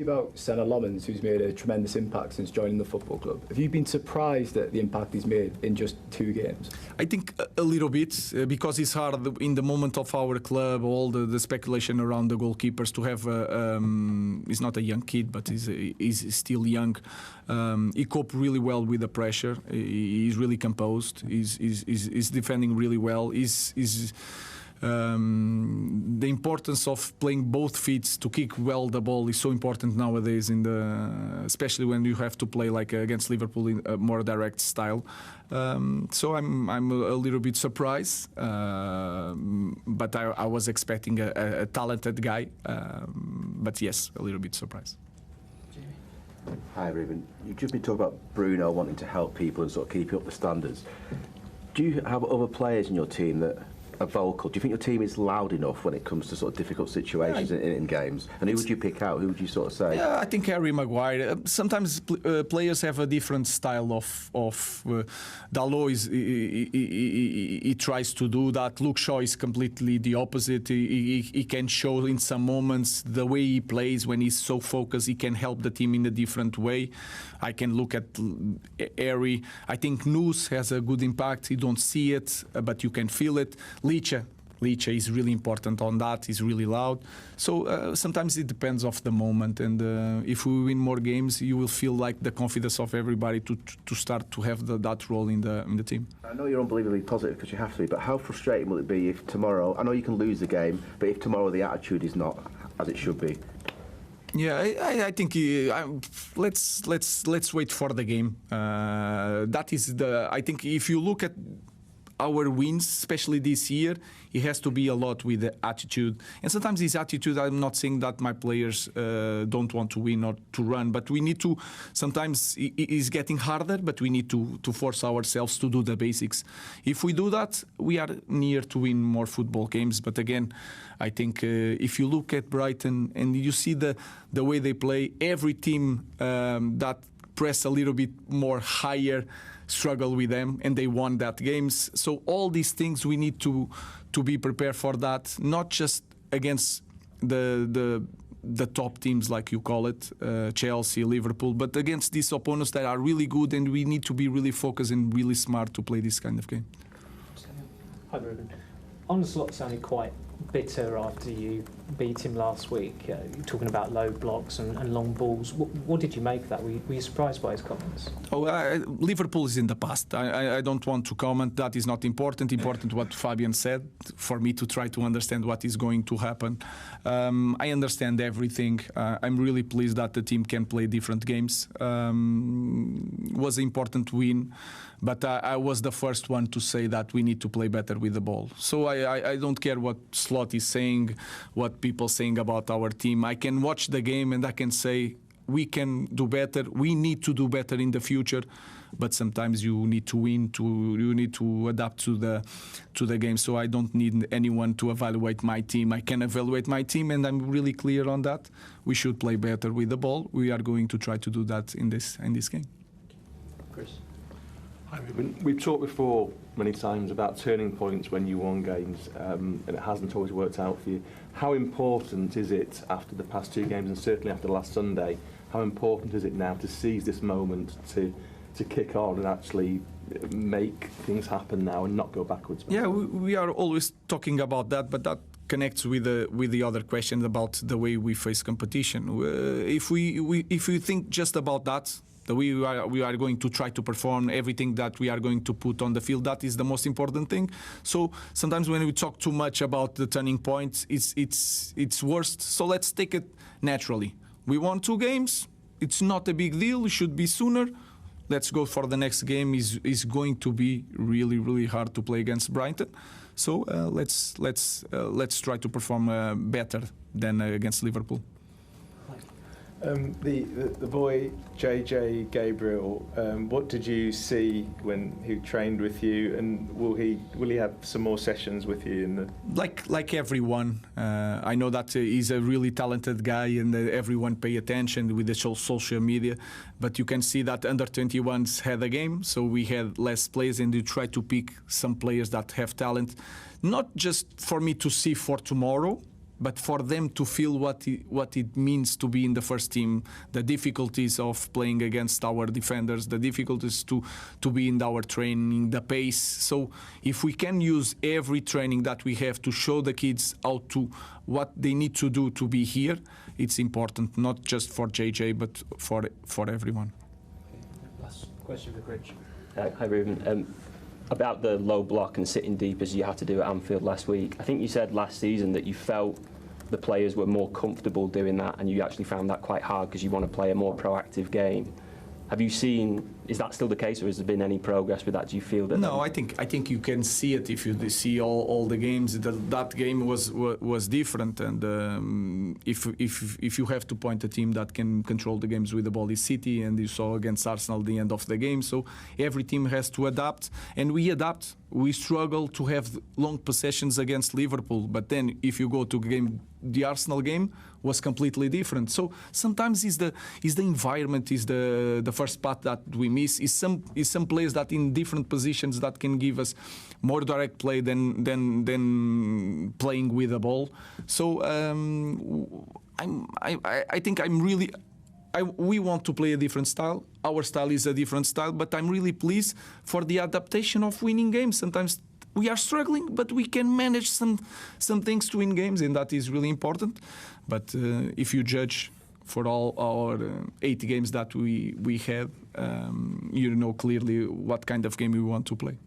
About Senna Lommans, who's made a tremendous impact since joining the football club. Have you been surprised at the impact he's made in just 2 games? I think a little bit, because it's hard in the moment of our club, all the speculation around the goalkeepers to have, he's not a young kid, but he's still young. He coped really well with the pressure. He's really composed. He's defending really well. The importance of playing both feet to kick well the ball is so important nowadays, especially when you have to play like against Liverpool in a more direct style. So I'm a little bit surprised, but I was expecting a talented guy. But yes, a little bit surprised. Hi Ruben, you've just been talking about Bruno wanting to help people and sort of keep up the standards. Do you have other players in your team that are vocal? Do you think your team is loud enough when it comes to sort of difficult situations in games? And who would you pick out? Who would you sort of say? Yeah, I think Harry Maguire. Sometimes players have a different style of Dalot he tries to do that. Luke Shaw is completely the opposite. He can show in some moments the way he plays when he's so focused. He can help the team in a different way. I can look at Harry. I think Noose has a good impact. You don't see it, but you can feel it. Licha is really important on that. He's really loud. So sometimes it depends of the moment. And if we win more games, you will feel like the confidence of everybody to start to have that role in the team. I know you're unbelievably positive because you have to be, but how frustrating will it be if tomorrow, I know you can lose the game, but if tomorrow the attitude is not as it should be? Yeah, I think let's wait for the game. That is I think if you look at our wins, especially this year, it has to be a lot with the attitude. And sometimes this attitude, I'm not saying that my players don't want to win or to run, but we need to, sometimes it is getting harder, but we need to force ourselves to do the basics. If we do that, we are near to win more football games. But again, I think if you look at Brighton and you see the way they play, every team that press a little bit more higher struggle with them, and they won that games. So all these things we need to be prepared for that, not just against the top teams like you call it, Chelsea, Liverpool, but against these opponents that are really good, and we need to be really focused and really smart to play this kind of game. Hi Ruben. Onslaught sounded quite bitter after you beat him last week. You're talking about low blocks and long balls. What did you make of that? Were you surprised by his comments? Liverpool is in the past. I don't want to comment. That is not important. Important what Fabian said for me to try to understand what is going to happen. I understand everything. I'm really pleased that the team can play different games. Was an important win, but I was the first one to say that we need to play better with the ball. So I don't care what Slot is saying, what people saying about our team. I can watch the game and I can say we can do better. We need to do better in the future. But sometimes you need to win. You need to adapt to the game. So I don't need anyone to evaluate my team. I can evaluate my team, and I'm really clear on that. We should play better with the ball. We are going to try to do that in this game. Chris. Hi, Ruben. We've talked before many times about turning points when you won games, and it hasn't always worked out for you. How important is it after the past 2 games, and certainly after last Sunday, how important is it now to seize this moment to kick on and actually make things happen now and not go backwards? Yeah, we are always talking about that, but that connects with the other question about the way we face competition. If we think just about that we are going to try to perform everything that we are going to put on the field. That is the most important thing. So sometimes when we talk too much about the turning points, it's worst. So let's take it naturally. We won 2 games. It's not a big deal. It should be sooner. Let's go for the next game. Is going to be really, really hard to play against Brighton. So let's try to perform better than against Liverpool. The boy JJ Gabriel, what did you see when he trained with you, and will he have some more sessions with you in the like everyone? I know that he's a really talented guy, and everyone pay attention with the social media. But you can see that under 21s had a game, so we had less players, and you try to pick some players that have talent, not just for me to see for tomorrow, but for them to feel what it means to be in the first team, the difficulties of playing against our defenders, the difficulties to be in our training, the pace. So if we can use every training that we have to show the kids what they need to do to be here, it's important, not just for JJ, but for everyone. Last question for Rich. Hi, Ruben. About the low block and sitting deep as you had to do at Anfield last week. I think you said last season that you felt the players were more comfortable doing that, and you actually found that quite hard because you want to play a more proactive game. Have you seen, is that still the case, or has there been any progress with that? Do you feel that? No, I think you can see it if you see all the games. That game was different, and if you have to point a team that can control the games with the ball is City, and you saw against Arsenal the end of the game. So every team has to adapt, and we adapt. We struggle to have long possessions against Liverpool, but then if you go to the Arsenal game was completely different. So sometimes is the environment, is the first part that we miss, is some players that in different positions that can give us more direct play than playing with the ball. So I think we want to play a different style. Our style is a different style, but I'm really pleased for the adaptation of winning games. Sometimes we are struggling, but we can manage some things to win games, and that is really important. But if you judge for all our 8 games that we had, you know clearly what kind of game we want to play.